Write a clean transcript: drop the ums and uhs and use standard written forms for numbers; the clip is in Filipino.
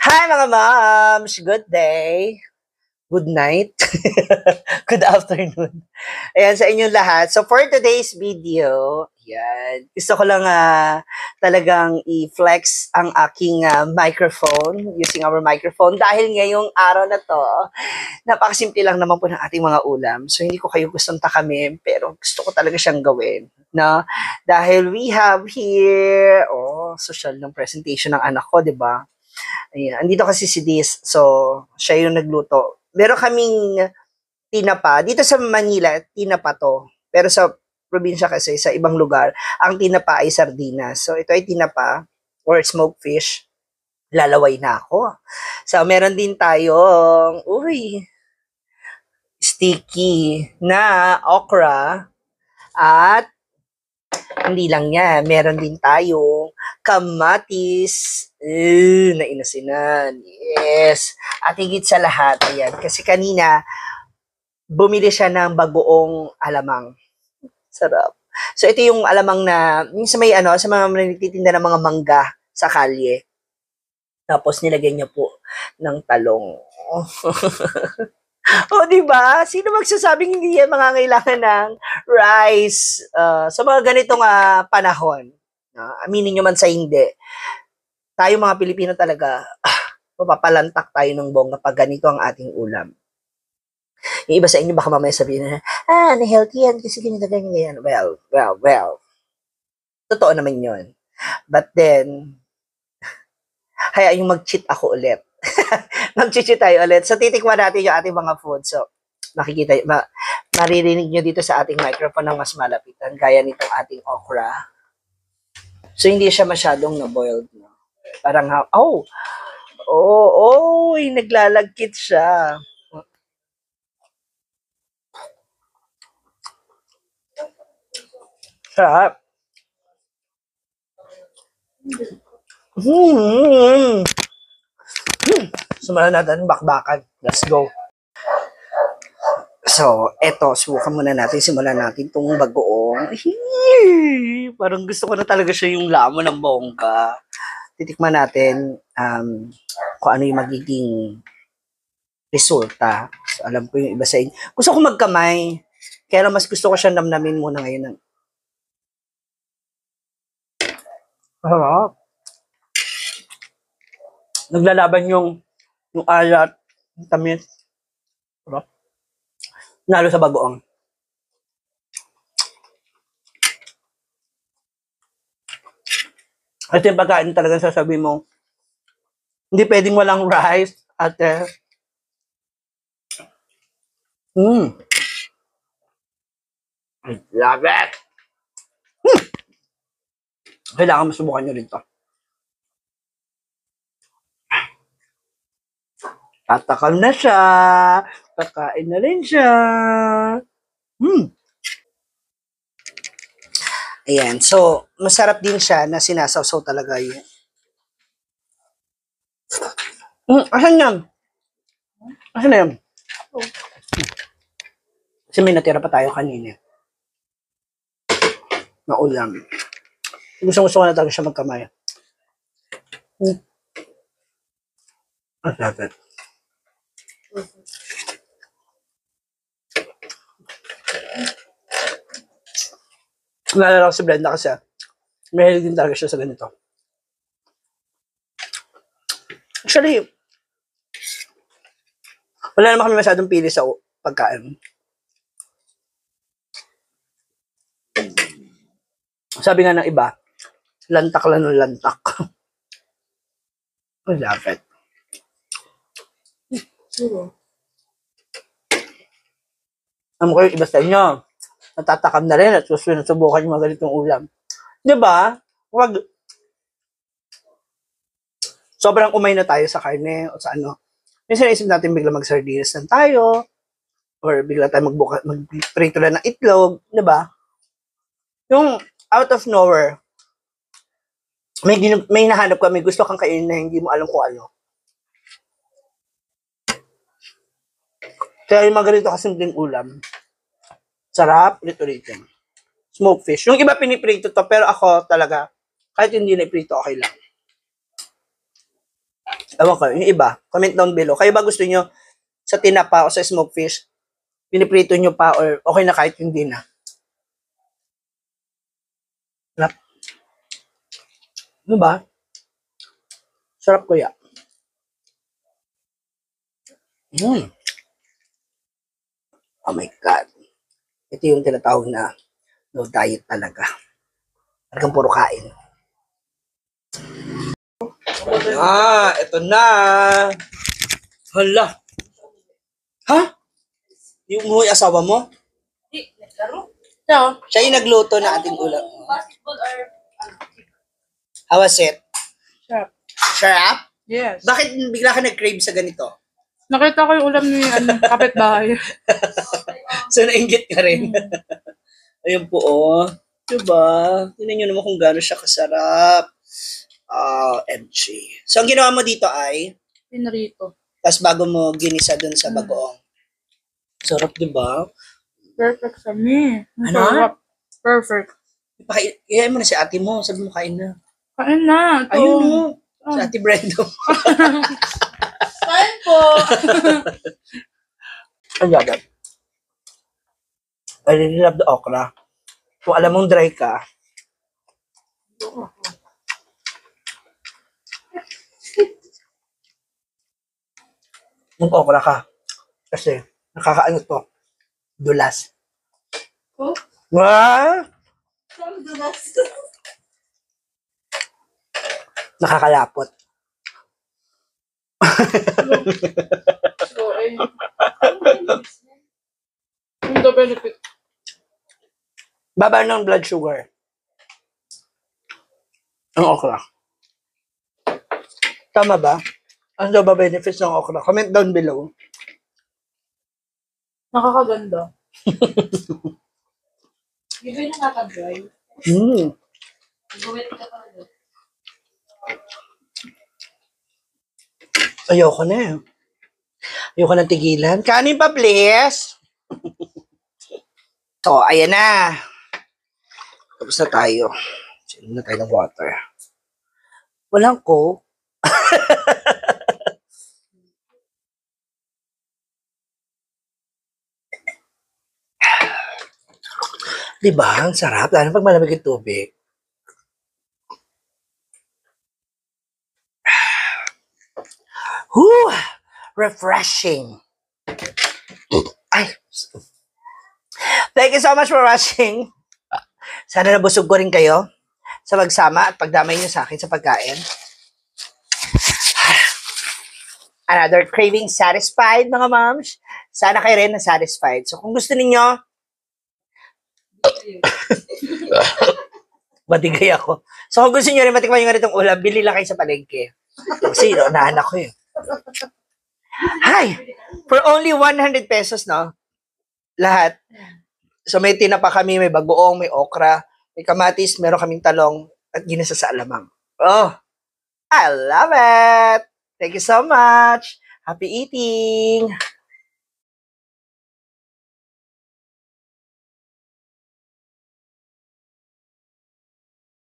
Hi mga moms! Good day! Good night! Good afternoon! Ayan sa inyong lahat. So for today's video, yan, gusto ko lang talagang i-flex ang aking microphone, using our microphone, dahil ngayong araw na to, napakasimple lang naman po ng ating mga ulam. So hindi ko kayo gustong takamin, pero gusto ko talaga siyang gawin. No? Dahil we have here, social ng presentation ng anak ko, di ba? Ayan, andito kasi si Diz, so siya yung nagluto. Meron kaming tinapa, dito sa Manila, tinapa to. Pero sa probinsya kasi, sa ibang lugar, ang tinapa ay sardinas. So ito ay tinapa or smoked fish. Lalaway na ako. So meron din tayong, sticky na okra at hindi lang yan, meron din tayong kamatis. Nainasinan. Yes. At higit sa lahat, ayan, kasi kanina, bumili siya ng bagoong alamang. Sarap. So, ito yung alamang na, yung sa may sa mga nagtitinda ng mga mangga sa kalye. Tapos, nilagyan niya po ng talong. Di ba? Sino magsasabing hindi yan mangangailangan ng rice sa mga ganitong panahon? Aminin nyo man sa hindi. Tayo mga Pilipino talaga, mapapalantak tayo ng bongga pag ganito ang ating ulam. Yung iba sa inyo baka mamaya sabihin na, na-healthy yan kasi ganito, ganyan. Well. Totoo naman yun. But then, hayaan yung mag-cheat ako ulit. Mag-cheat tayo ulit. So, titikman natin yung ating mga food. So, maririnig nyo dito sa ating microphone ng mas malapitan, gaya nitong ating okra. So, hindi siya masyadong na-boiled. No? Parang, naglalagkit siya. Sarap. Sumalan natin bakbakan. Let's go. So, eto, subukan muna natin. Simulan natin itong bagoong. Parang gusto ko na talaga siya yung lamon ng bongga. Titikman natin kung ano yung magiging resulta. So, alam ko yung iba sa inyo. Gusto ko magkamay. Kaya mas gusto ko siya namnamin muna ngayon. Naglalaban yung alat, yung tamis. Nalo sa bagoong. Kasi yung pagkain talagang sasabihin mo, hindi pwedeng walang rice, ate. I love it! Kailangan masubukan nyo rin to. Tatakal na siya. Kakain na rin siya. Ayan. So, masarap din siya na sinasawsaw talaga yun. Asan yan? Asan na yan? Kasi may natira pa tayo kanina. Na ulam. Gusto ko na talaga siya magkamay. Ang sarap. Naalala ko si Brenda kasi mahilig din talaga siya sa ganito. Actually, wala naman kami masyadong pili sa pagkain. Sabi nga ng iba, lantak lang ng lantak. I love it. Alam ko yung iba sa inyo, natatakam na rin at susubukan yung mga ganitong ulam. Diba? Wag. Sobrang umay na tayo sa karne o sa ano. Minsan naisip natin bigla mag-sardinas lang tayo or bigla tayo mag-prito lang ng itlog. Diba? Yung out of nowhere, may nahanap ka, may gusto kang kainin na hindi mo alam kung ano. Kaya yung mga ganito kasimpleng ulam, sarap, ulit-ulitin. Smoked fish. Yung iba piniprito to, pero ako talaga, kahit hindi na iprito, okay lang. Ewan ko, yung iba, comment down below. Kayo ba gusto nyo sa tinapa o sa smoked fish? Piniprito nyo pa or okay na kahit hindi na? Sarap. Ano ba? Sarap kuya. Oh my God. Ito yung tinatawag na no diet talaga. Talagang puro kain. Ito na. Hala. Ha? Yung umuwi asawa mo? Di, naglaro. No. Siya yung nagluto na ating ulam. Basketball or How was it? Sarap. Sarap? Yes. Bakit bigla ka nag-crave sa ganito? Nakita ko yung ulam ni kapitbahay. So, nainggit ka rin. Ayun po, oh. Diba? Tingnan nyo naman kung gaano siya kasarap. MG. So, ang ginawa mo dito ay, Pinarito. tapos bago mo ginisa dun sa bagoong. Sarap, diba? Perfect sa me. Ano? Sarap. Perfect. Iyain mo na si ate mo. Sabi mo, kain na. Kain na. Ito. Ayun mo. Si ate Brendo. Kain po. Ang gagawin. I really love the okra. Kung alam mong dry ka, mag-okra ka. Kasi, nakakaano to. Dulas. Oh? Wow! Saan dulas? Nakakalapot. So, ay. Yung the benefit. Baba ng blood sugar. Ang okra. Tama ba? Ano daw ba benefits ng okra? Comment down below. Nakakaganda. Di ba yung nakaka-dry? Gawin ka pa rin. Ayoko na eh. Ayoko na tigilan. Kanin pa, please. So, ayan na. Tapos na tayo. Sino na tayo ng water. Walang coke. Diba? Ang sarap. Lalo pag malamig yung tubig. Whew! Refreshing. Ay. Thank you so much for watching. Sana nabusog ko rin kayo sa magsama at pagdamay niyo sa akin sa pagkain. Another craving satisfied, mga moms. Sana kayo rin na satisfied. So, kung gusto ninyo, matigay ako. So, kung gusto niyo rin matikman yung ganitong ulam, bili lang kayo sa palengke. Kasi, naanak ko eh. Hi! For only 100 pesos, no? Lahat. So, may tinapa kami, may bagoong, may okra, may kamatis, meron kaming talong, at ginisa sa alamang. Oh, I love it! Thank you so much! Happy eating!